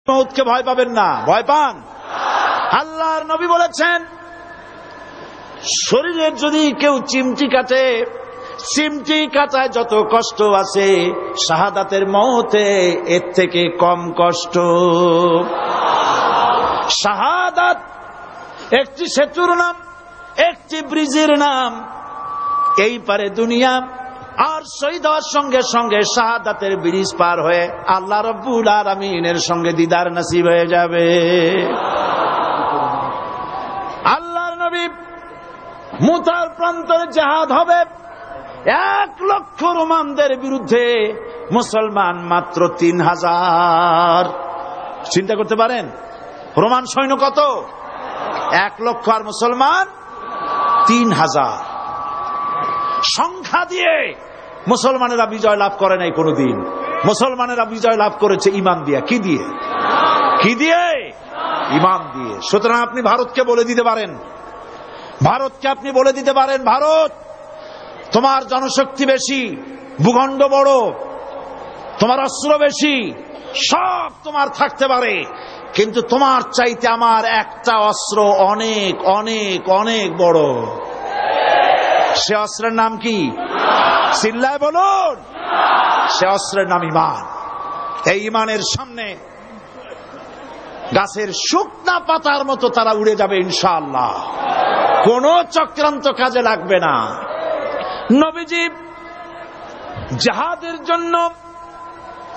মউতকে ভয় পাবেন না, ভয় পান। আল্লাহর নবী বলেছেন, শরীরের যদি কেউ চিমটি কাটে, চিমটি কাটায় যত কষ্ট আছে, শাহাদাতের মউতে এর থেকে কম কষ্ট। শাহাদাত একটি সেতুর নাম, একটি ব্রিজের নাম। এই পারে দুনিয়া, আর শহীদ হওয়ার সঙ্গে সঙ্গে শাহাদাতের ব্রিজ পার হয়ে আল্লাহ রাব্বুল আলামিনের সঙ্গে দিদার নসিব হয়ে যাবে। আল্লাহর নবী মুতার প্রান্তরে জিহাদ হবে, 1 লক্ষ রোমানদের বিরুদ্ধে, মুসলমান মাত্র 3000। চিন্তা করতে পারেন, রোমান সৈন্য কত? 1 লক্ষ, আর মুসলমান 3000। সংখ্যা দিয়ে মুসলমানেরা বিজয় লাভ করে নাই কোনদিন। মুসলমানেরা বিজয় লাভ করেছে ঈমান দিয়ে। কি দিয়ে? কি দিয়ে? ঈমান দিয়ে। সুতরাং আপনি ভারতকে বলে দিতে পারেন, ভারতকে আপনি বলে দিতে পারেন, ভারত তোমার জনশক্তি বেশি, ভূখণ্ড বড়, তোমার অস্ত্র বেশি, সব তোমার থাকতে পারে, কিন্তু তোমার চাইতে আমার একটা অস্ত্র অনেক অনেক অনেক বড়। সে অস্ত্রের নাম কি? চিল্লায় বলুন। সে অস্ত্রের নাম ঈমান। এই ঈমানের সামনে গাছের শুকনা পাতার মতো তারা উড়ে যাবে ইনশাআল্লাহ। কোন চক্রান্ত কাজে লাগবে না। নবীজি জিহাদের জন্য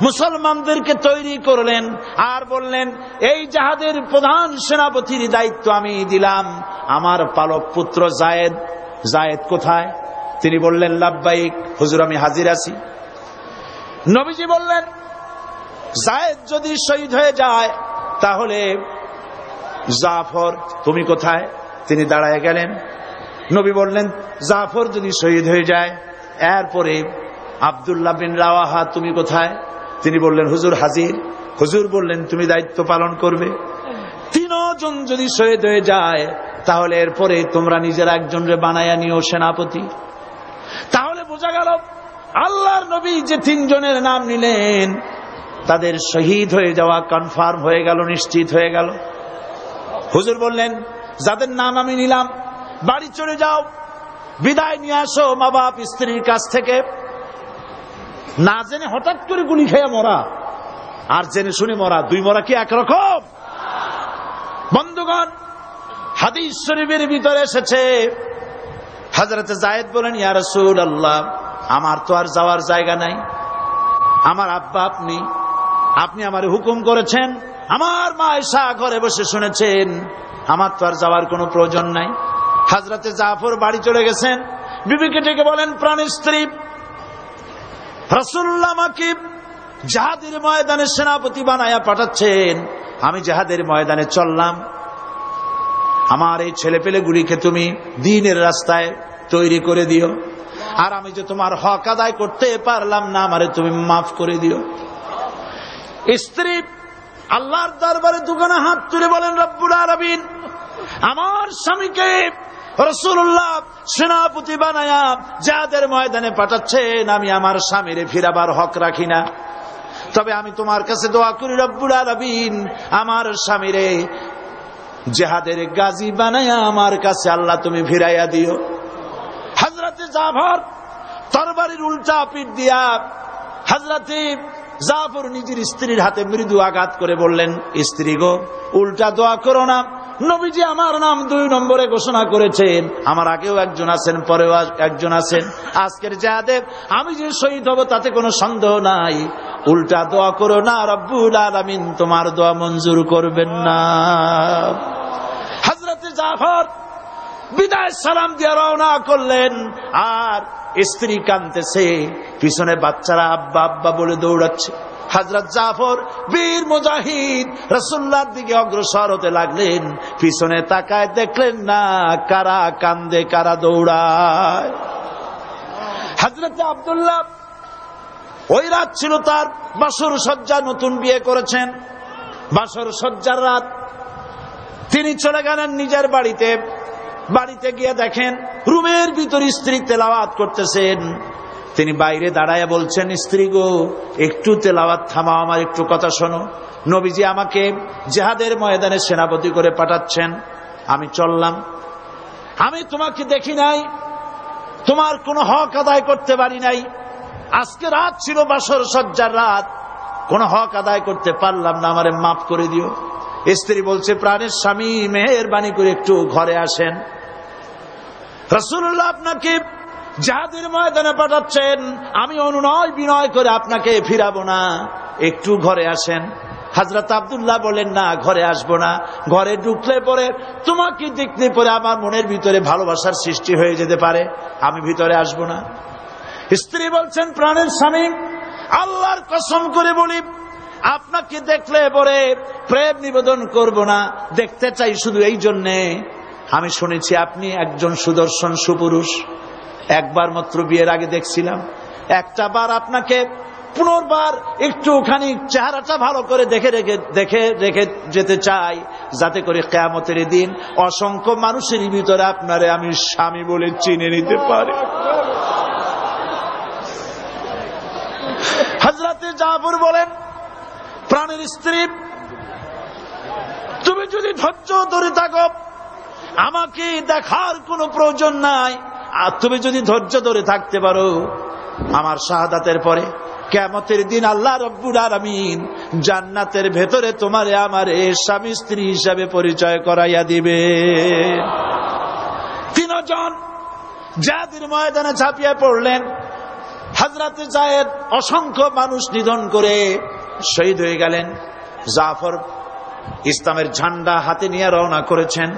মুসলমানদেরকে তৈরি করলেন, আর বললেন, এই জিহাদের প্রধান সেনাপতির দায়িত্ব আমি দিলাম আমার পালক পুত্র যায়েদ। যায়েদ কোথায়? তিনি বললেন, লাব্বাইক হুজুর, আমি হাজির আছি। নবীজি বললেন, যায়েদ যদি শহীদ হয়ে যায় তাহলে জাফর তুমি কোথায়? তিনি দাঁড়ায় গেলেন। নবী বললেন, জাফর যদি শহীদ হয়ে যায়, এরপরে আব্দুল্লাহ বিন রাওয়াহা তুমি কোথায়? তিনি বললেন, হুজুর হাজির। হুজুর বললেন, তুমি দায়িত্ব পালন করবে। 3 জন যদি শহীদ হয়ে যায় তাহলে এরপরে তোমরা নিজেরা একজনরে বানায়া নিও সেনাপতি। তাহলে বোঝা গেল আল্লাহর নবী যে 3 জনের নাম নিলেন তাদের শহীদ হয়ে যাওয়া কনফার্ম হয়ে গেল, নিশ্চিত হয়ে গেল। হুজুর বললেন, যাদের নাম আমি নিলাম বাড়ি চলে যাও, বিদায় নিয়ে আসো মা বাপ স্ত্রীর কাছ থেকে। না জেনে হঠাৎ করে গুলি খেয়ে মরা আর জেনে শুনে মরা, 2 মরা কি একরকম? বন্ধুগণ, হাদিস শরীফের ভিতরে এসেছে, হযরত যায়েদ বলেন, ইয়া রাসূলুল্লাহ, আমার তো আর যাওয়ার জায়গা নাই, আমার আব্বা আপনি, আপনি আমারে হুকুম করেছেন, আমার মা আয়েশা ঘরে বসে শুনেছেন, আমার তো আর যাওয়ার কোনো প্রয়োজন নাই। হযরত জাফর বাড়ি চলে গেছেন। বিবিকে ডেকে বলেন, প্রাণের স্ত্রী, রাসূলুল্লাহ আমাকে জিহাদের ময়দানে সেনাপতি বানায়া পাঠাচ্ছেন, আমি জিহাদের ময়দানে চললাম, আমার এই ছেলে পেলে গুলিকে তুমি দ্বীনের রাস্তায় তৈরি করে দিও, আর আমি যে তোমার হক আদায় করতে পারলাম না, আমারে তুমি মাফ করে দিও। স্ত্রী আল্লাহর দরবারে দুখানা হাত তুলে বলেন, রব্বুল আলামিন, আমার স্বামীকে রাসূলুল্লাহ সেনাপতি বানায়া জিহাদের ময়দানে পাঠাচ্ছেন, আমি আমার স্বামীরে ফিরাবার হক রাখি না, তবে আমি তোমার কাছে দোয়া করি, রব্বুল আলামিন, আমার স্বামীরে জিহাদের গাজী বানায়া আমার কাছে আল্লাহ তুমি ফিরাইয়া দিও। হযরতে জাফর তরবারির উল্টা পিঠ দিয়া হযরতে জাফর নিজের স্ত্রীর হাতে মৃদু আঘাত করে বললেন, স্ত্রী গো, উল্টা দোয়া করো না, নবীজি আমার নাম 2 নম্বরে ঘোষণা করেছেন, আমার আগেও একজন আছেন, পরেও একজন আছেন, আজকের জিহাদে আমি যে শহীদ হব তাতে কোনো সন্দেহ নাই, উল্টা দোয়া করো না, রব্বুল আলামিন তোমার দোয়া মঞ্জুর করবেন না। হযরতে জাফর বিদায় সালাম দিয়ে রওনা করলেন, আর স্ত্রী কাঁদতেছে, পিছনে বাচ্চারা আব্বা আব্বা বলে দৌড়াচ্ছে। হযরত জাফর বীর মুজাহিদ রাসূলুল্লাহর দিকে অগ্রসর হতে লাগলেন, পিছনে তাকায় দেখলেন না কারা কান্দে কারা দৌড়ায়। হযরত আব্দুল্লাহ ওই রাত ছিল তার বাসর সজ্জা, নতুন বিয়ে করেছেন, বাসর সজ্জার রাত। তিনি চলে গেলেন নিজের বাড়িতে। বাড়িতে গিয়ে দেখেন রুমের ভিতর স্ত্রী তেলাওয়াত করতেছেন, তিনি বাইরে দাঁড়ায় বলছেন, স্ত্রী গো, একটু তেলাওয়াত থামাও, আমার একটু কথা শোনো। নবীজি আমাকে জিহাদের ময়দানে সেনাপতি করে পাঠাচ্ছেন, আমি চললাম। আমি তোমাকে দেখি নাই, তোমার কোনো হক আদায় করতে পারি নাই। আজকে রাত ছিল বাসর সজ্জার রাত, কোন হক আদায় করতে পারলাম না, আমারে মাফ করে দিও। স্ত্রী বলছে, প্রাণের স্বামী, মেহেরবানি করে একটু ঘরে আসেন। রাসূলুল্লাহ আপনাকে জিহাদের ময়দানে পাঠাচ্ছেন, আমি অনুনয় বিনয় করে আপনাকে ফিরাবো না, একটু ঘরে আসেন। হযরত আব্দুল্লাহ বলেন, না, ঘরে আসবো না। ঘরে ঢুকলে পরে, তোমাকে দেখলে পরে আমার মনের ভিতরে ভালোবাসার সৃষ্টি হয়ে যেতে পারে, আমি ভিতরে আসবো না। স্ত্রী বলছেন, প্রাণের স্বামী, আল্লাহর কসম করে বলি, আপনাকে দেখলে পরে প্রেম নিবেদন করব না, দেখতে চাই শুধু এই জন্যে, আমি শুনেছি আপনি একজন সুদর্শন সুপুরুষ। একবার মাত্র বিয়ের আগে দেখছিলাম, একটা বার আপনাকে পুনর্বার একটুখানি চেহারাটা ভালো করে দেখে রেখে যেতে চাই, যাতে করে কিয়ামতের দিন অসংখ্য মানুষের ভিতরে আপনারে আমি স্বামী বলে চিনে নিতে পারি। হযরতে জাফর বলেন, প্রাণের স্ত্রী, তুমি যদি ধৈর্য ধরে থাকো, আমাকে দেখার কোনো প্রয়োজন নাই। আর তুমি যদি ধৈর্য ধরে থাকতে পারো, আমার শাহাদাতের পরে কিয়ামতের দিন আল্লাহ রব্বুল আলামিন জান্নাতের ভেতরে তোমারে আমারে স্বামী স্ত্রী হিসাবে পরিচয় করাইয়া দিবে। তিনজন জিহাদের ময়দানে ঝাঁপিয়ে পড়লেন। হযরতে যায়েদ অসংখ্য মানুষ নিধন করে শহীদ হয়ে গেলেন। জাফর ইসলামের ঝান্ডা হাতে নিয়ে রওনা করেছেন।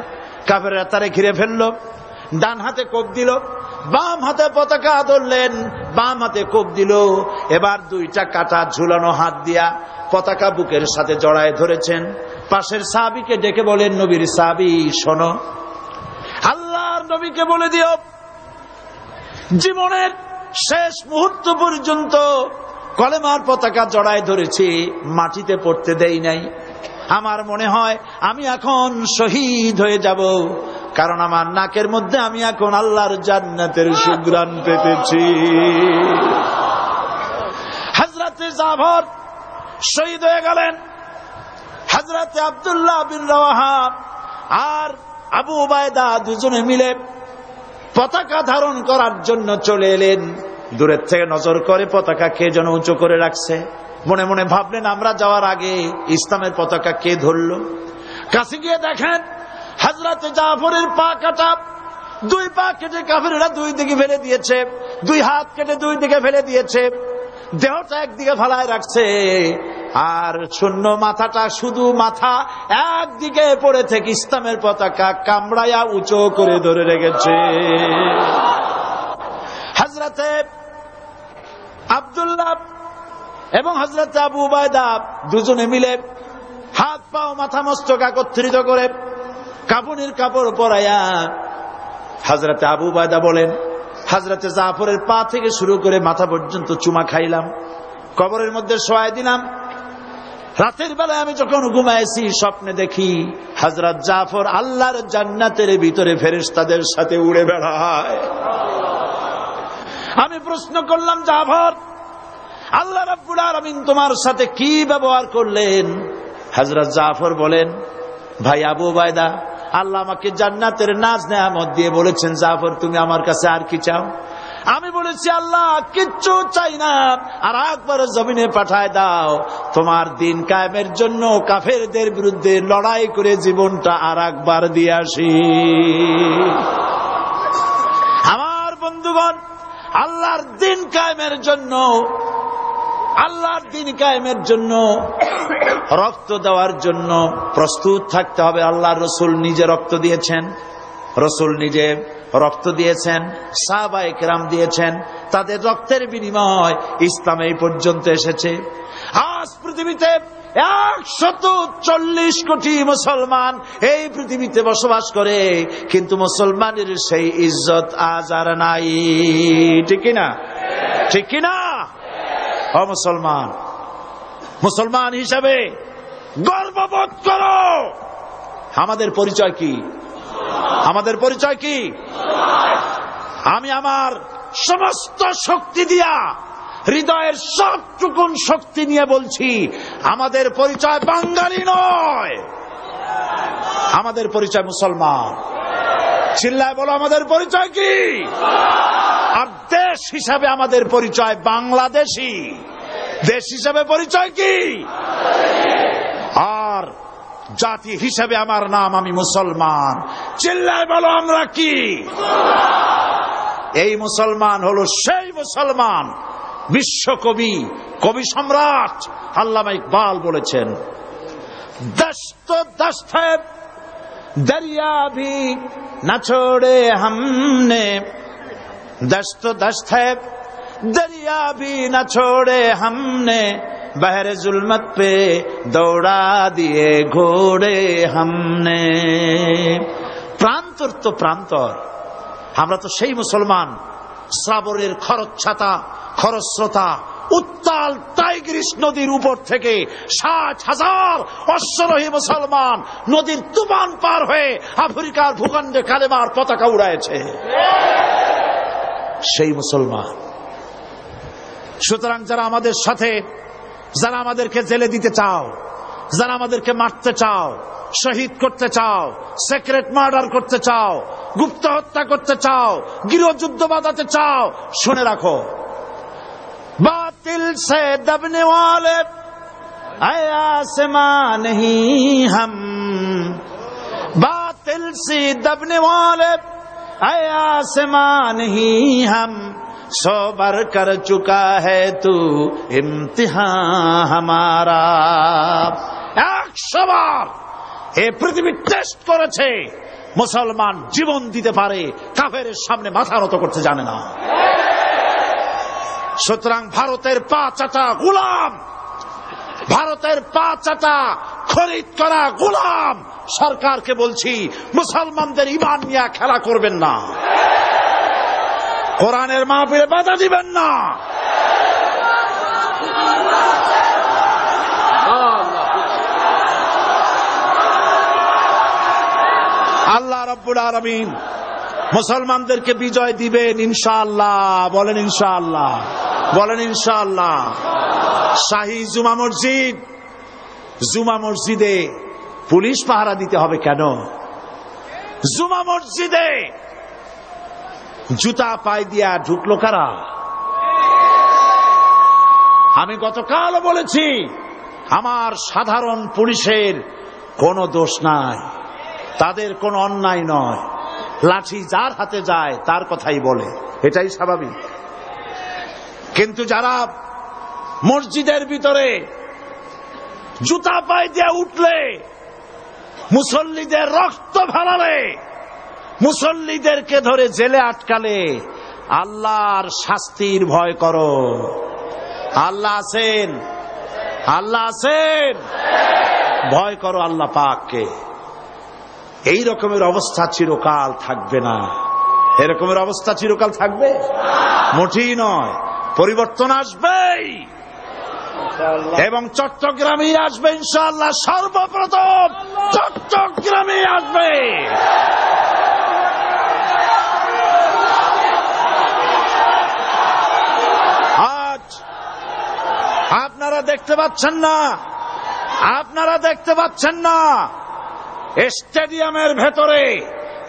কাফেররা তারে ঘিরে ফেলল, ডান হাতে কোপ দিল, বাম হাতে পতাকা ধরলেন, বাম হাতে কোপ দিল। এবার দুইটা কাটা ঝুলানো হাত দিয়া পতাকা বুকের সাথে জড়ায় ধরেছেন। পাশের সাহাবীকে ডেকে বলেন, নবীর সাহাবী শোনো, আল্লাহর নবীকে বলে দিও, জীবনের শেষ মুহূর্ত পর্যন্ত কলেমার পতাকা জড়ায় ধরেছি, মাটিতে পড়তে দেই নাই। আমার মনে হয় আমি এখন শহীদ হয়ে যাব, কারণ আমার নাকের মধ্যে আমি এখন আল্লাহর জান্নাতের সুঘ্রাণ পেতেছি। হযরতে জাফর শহীদ হয়ে গেলেন। হযরতে আব্দুল্লাহ বিন রাওয়াহা আর আবু উবায়দা দুজনে মিলে পতাকা ধারণ করার জন্য চলে এলেন। দূরের থেকে নজর করে পতাকা কে যেন উঁচু করে রাখছে। মনে মনে ভাবলেন, আমরা যাওয়ার আগে ইসলামের পতাকা কে ধরলো। কাছে গিয়ে দেখেন হযরতে জাফরের পা কাটা, দুই পা কেটে কাফেররা দুই দিকে ফেলে দিয়েছে, দুই হাত কেটে দুই দিকে ফেলে দিয়েছে, দেহটা একদিকে ফেলায় রাখছে, আর শূন্য মাথাটা, শুধু মাথা একদিকে পড়ে থেকে ইসলামের পতাকা কামড়াইয়া উঁচু করে ধরে রেখেছে। হযরতে আব্দুল্লাহ এবং হযরতে আবু উবায়দা দুজনে মিলে হাত পা ও মাথা মস্তক একত্রিত করে কাফনের কাপড় পরাইয়া, হযরতে আবু উবায়দা বলেন, হযরতে জাফরের পা থেকে শুরু করে মাথা পর্যন্ত চুমা খাইলাম, কবরের মধ্যে শোয়াই দিলাম। রাতের বেলায় আমি যখন ঘুমাইছি, স্বপ্নে দেখি হযরত জাফর আল্লাহর জান্নাতের ভিতরে ফেরেশতাদের সাথে উড়ে বেড়ায়। আমি প্রশ্ন করলাম, জাফর, আল্লাহ রাব্বুল আলামিন তোমার সাথে কি ব্যবহার করলেন? হযরত জাফর বলেন, ভাই আবু উবায়দা, আল্লাহ আমাকে জান্নাতের নাজ নেয়ামত দিয়ে বলেছেন, জাফর তুমি আমার কাছে আর কি চাও? আমি বলেছি, আল্লাহ কিচ্ছু চাই না, আর একবার জমিনে পাঠায় দাও, তোমার দিন কায়েমের জন্য কাফেরদের বিরুদ্ধে লড়াই করে জীবনটা আর একবার দিয়ে আসি। আমার বন্ধুগণ, আল্লাহর দিন কায়েমের জন্য, আল্লাহর দিন কায়েমের জন্য রক্ত দেওয়ার জন্য প্রস্তুত থাকতে হবে। আল্লাহর রাসূল নিজে রক্ত দিয়েছেন, রাসূল নিজে রক্ত দিয়েছেন, সাহাবায়ে কেরাম দিয়েছেন, তাদের রক্তের বিনিময় ইসলাম এই পর্যন্ত এসেছে। আজ পৃথিবীতে 140 কোটি মুসলমান এই পৃথিবীতে বসবাস করে, কিন্তু মুসলমানের সেই ইজ্জত আজ আর নাই। ঠিক কিনা? ঠিক কিনা? ও মুসলমান, মুসলমান হিসাবে গর্ববোধ করো। আমাদের পরিচয় কি? আমাদের পরিচয় কি? আমি আমার সমস্ত শক্তি দিয়া, হৃদয়ের সবটুকুন শক্তি নিয়ে বলছি, আমাদের পরিচয় বাঙালি নয়, আমাদের পরিচয় মুসলমান। চিল্লায় বলো আমাদের পরিচয় কি? আর দেশ হিসাবে আমাদের পরিচয় বাংলাদেশী। দেশ হিসাবে পরিচয় কি? আর জাতি হিসাবে আমার নাম, আমি মুসলমান। চিল্লায় বলো আমরা কি? এই মুসলমান হলো সেই মুসলমান বিশ্বকবি, কবি সম্রাট আল্লামা ইকবাল বলেছেন, দস্ত দস্ত है दरिया भी न छोड़े हमने, दस्त दस्त है दरिया भी न छोड़े हमने, बहरे जुल्मत पे दौड़ा दिए घोड़े हमने। প্রান্তর তো প্রান্তর, আমরা তো সেই মুসলমান, শ্রাবণের খরচ্ছাতা খরস্রোতা উত্তাল টাইগ্রিস নদীর উপর থেকে 60,000 অশ্বরোহী মুসলমান নদীর তুফান পার হয়ে আফ্রিকার ভূখণ্ডে কালেমার পতাকা উড়াইছে, সেই মুসলমান। সুতরাং যারা আমাদের সাথে, যারা আমাদেরকে জেলে দিতে চাও, যারা আমাদেরকে মারতে চাও, শহীদ করতে চাও, সিক্রেট মার্ডার করতে চাও, গুপ্ত হত্যা করতে চাও, গৃহযুদ্ধ বাঁধাতে চাও, শুনে রাখো, बातिल से दबने वाले आसमां नहीं हम, बातिल से दबने वाले आसमां नहीं हम, सौ बार कर चुका है तू इम्तिहान हमारा। 100 বার এই পৃথিবী টেস্ট করেছে, মুসলমান জীবন দিতে পারে, কাফেরের সামনে মাথা নত করতে জানে না। সুতরাং ভারতের পা চাটা গোলাম, ভারতের পা চাটা খরিদ করা গোলাম সরকারকে বলছি, মুসলমানদের ঈমান নিয়ে খেলা করবেন না, কোরআনের মাহফিলে বাধা দিবেন না। আল্লাহ রাব্বুল আলামিন মুসলমানদেরকে বিজয় দিবেন ইনশাআল্লাহ। বলেন ইনশাআল্লাহ, বলেন ইনশাআল্লাহ। শাহী জুমা মসজিদ, জুমা মসজিদে পুলিশ পাহারা দিতে হবে কেন? জুমা মসজিদে জুতা পায়ে দিয়া ঢুকলো কারা? আমি গতকাল বলেছি, আমার সাধারণ পুলিশের কোনো দোষ নাই, তাদের কোনো অন্যায় নয়, লাঠি যার হাতে যায় তার কথাই বলে, এটাই স্বাভাবিক। কিন্তু যারা মসজিদের ভিতরে জুতা পায়ে দিয়ে উঠলে, মুসল্লিদের রক্ত ফেলালে, মুসল্লিদেরকে ধরে জেলে আটকালে, আল্লাহর শাস্তির ভয় করো। আল্লাহ আছেন, আল্লাহ আছেন, ভয় করো আল্লাহ পাককে। এই রকমের অবস্থা চিরকাল থাকবে না। এরকমের অবস্থা চিরকাল থাকবে মোটেই নয়, পরিবর্তন আসবেই এবং চট্টগ্রামে আসবে ইনশাআল্লাহ। সর্বপ্রথম চট্টগ্রামে আসবে। আজ আপনারা দেখতে পাচ্ছেন না, আপনারা দেখতে পাচ্ছেন না, স্টেডিয়ামের ভেতরে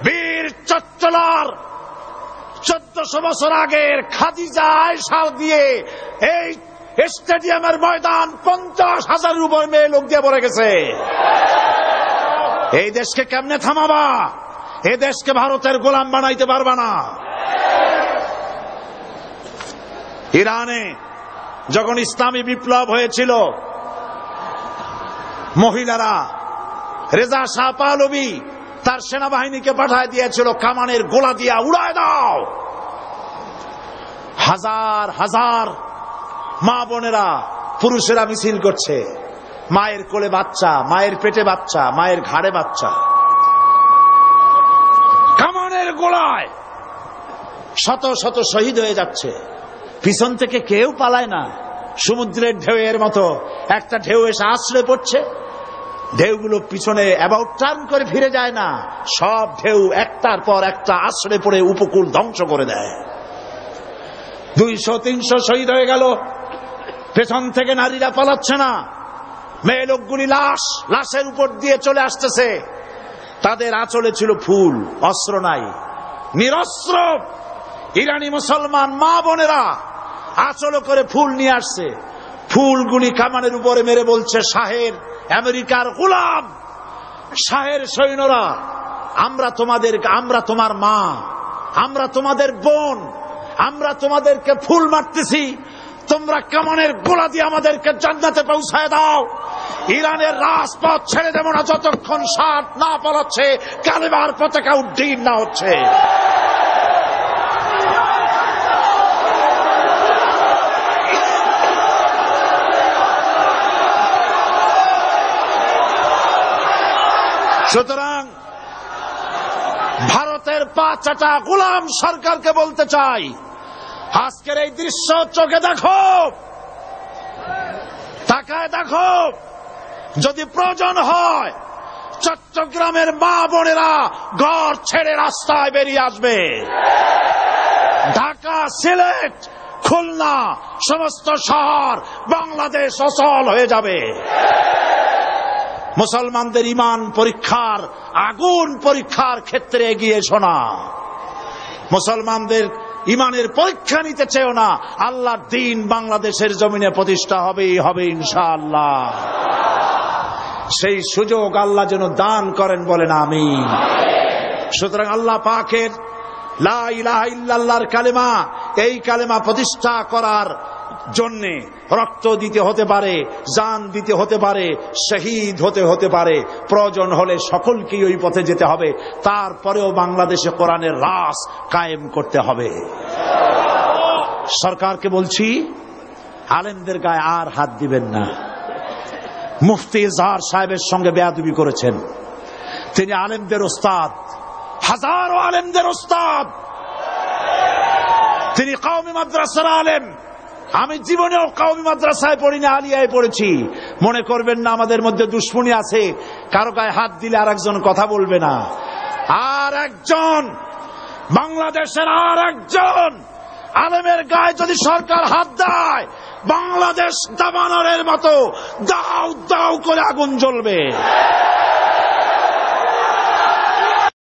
বীর চট্টলার 1400 বছর আগের খাদিজা আয়েশা দিয়ে এই স্টেডিয়ামের ময়দান 50,000 উপর মেয়ে লোক দিয়ে ভরে গেছে। এই দেশকে কেমনে থামাবা? এই দেশকে ভারতের গোলাম বানাইতে পারবা না। ইরানে যখন ইসলামী বিপ্লব হয়েছিল, মহিলারা রেজা শাহ পাহলভী তার সেনাবাহিনীকে পাঠায় দিয়েছিল, কামানের গোলা দিয়া উড়ায় দাও। হাজার হাজার মা বোনেরা, পুরুষেরা মিছিল করছে, মায়ের কোলে বাচ্চা, মায়ের পেটে বাচ্চা, মায়ের ঘাড়ে বাচ্চা, কামানের গোলায় শত শত শহীদ হয়ে যাচ্ছে। পিছন থেকে কেউ পালায় না, সমুদ্রের ঢেউয়ের মতো একটা ঢেউ এসে আশ্রয় পড়ছে, ঢেউগুলো পিছনে অ্যাবাউট টার্ন করে ফিরে যায় না, সব ঢেউ একটার পর একটা আশ্রয় পড়ে উপকূল ধ্বংস করে দেয়। 200-300 শহীদ হয়ে গেল, পেছন থেকে নারীরা পালাচ্ছে না, মেয়ে লোকগুলি লাশের উপর দিয়ে চলে আসতেছে, তাদের আঁচলে ছিল ফুল, অস্ত্র নাই, নিরস্ত্র ইরানি মুসলমান মা বোনেরা আঁচলে করে ফুল নিয়ে আসছে, ফুলগুলি কামানের উপরে মেরে বলছে, শাহের আমেরিকার গোলাম, শাহের সৈন্যরা, আমরা তোমার মা, আমরা তোমাদের বোন, আমরা তোমাদেরকে ফুল মারতেছি, তোমরা কামানের গোলা দিয়ে আমাদেরকে জান্নাতে পৌঁছায় দাও। ইরানের রাজপথ ছেড়ে দেব না যতক্ষণ ষাট না পালাচ্ছে, কালেমার পতাকা উড্ডীন না হচ্ছে। সুতরাং ভারতের পা চাটা গোলাম সরকারকে বলতে চাই, আজকের এই দৃশ্য চোখে দেখো, তাকায় দেখো, যদি প্রয়োজন হয় চট্টগ্রামের মা বোনেরা ঘর ছেড়ে রাস্তায় বেরিয়ে আসবে। ঢাকা, সিলেট, খুলনা সমস্ত শহর বাংলাদেশ অচল হয়ে যাবে। মুসলমানদের ইমান পরীক্ষার, আগুন পরীক্ষার ক্ষেত্রে এগিয়ে এসো না, মুসলমানদের ইমানের পরীক্ষা নিতে চেও না। আল্লাহর দ্বীন বাংলাদেশের জমিনে প্রতিষ্ঠা হবেই হবে ইনশাআল্লাহ। সেই সুযোগ আল্লাহ যেন দান করেন, বলেন আমিন। সুতরাং আল্লাহ পাকের লা ইলাহা ইল্লাল্লাহর কালেমা, এই কালেমা প্রতিষ্ঠা করার জন্য রক্ত দিতে হতে পারে, জান দিতে হতে পারে, শহীদ হতে পারে, প্রয়োজন হলে সকলকেই ওই পথে যেতে হবে। তারপরেও বাংলাদেশে কোরআনের রাজ কায়েম করতে হবে। সরকারকে বলছি, আলেমদের গায়ে আর হাত দিবেন না। মুফতি ইজহার সাহেবের সঙ্গে বেয়াদবি করেছেন, তিনি আলেমদের ওস্তাদ, হাজারো আলেমদের ওস্তাদ, তিনি কওমি মাদ্রাসার আলেম। আমি জীবনেও কওমি মাদ্রাসায় পড়িনি, আলিয়ায় পড়েছি। মনে করবেন না আমাদের মধ্যে দুশ্মনী আছে, কারো গায়ে হাত দিলে আর একজন কথা বলবে না। আর একজন বাংলাদেশের আর একজন আলেমের গায়ে যদি সরকার হাত দেয়, বাংলাদেশ দাবানলের মতো দাউ দাউ করে আগুন জ্বলবে।